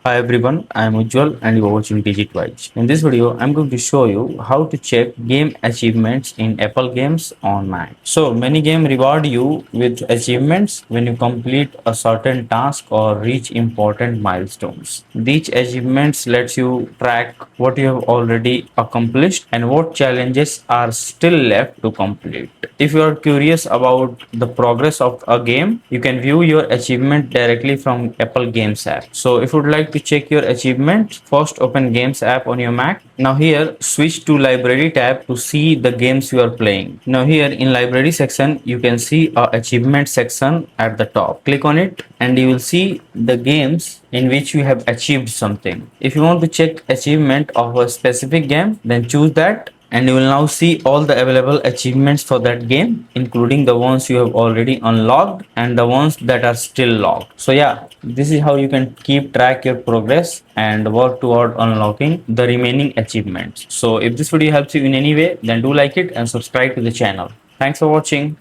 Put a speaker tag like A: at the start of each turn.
A: Hi everyone, I am Ujjwal and you are watching DigiTwitch. In this video, I am going to show you how to check game achievements in Apple games on Mac. So many games reward you with achievements when you complete a certain task or reach important milestones. These achievements lets you track what you have already accomplished and what challenges are still left to complete. If you are curious about the progress of a game, you can view your achievement directly from Apple Games app. So if you would like to check your achievement, first open Games app on your Mac. Now here switch to Library tab to see the games you are playing. Now here in Library section you can see a achievement section at the top. Click on it and you will see the games in which you have achieved something. If you want to check achievement of a specific game, then choose that and you will now see all the available achievements for that game, including the ones you have already unlocked and the ones that are still locked. So yeah, this is how you can keep track your progress and work toward unlocking the remaining achievements. So if this video helps you in any way, then do like it and subscribe to the channel. Thanks for watching.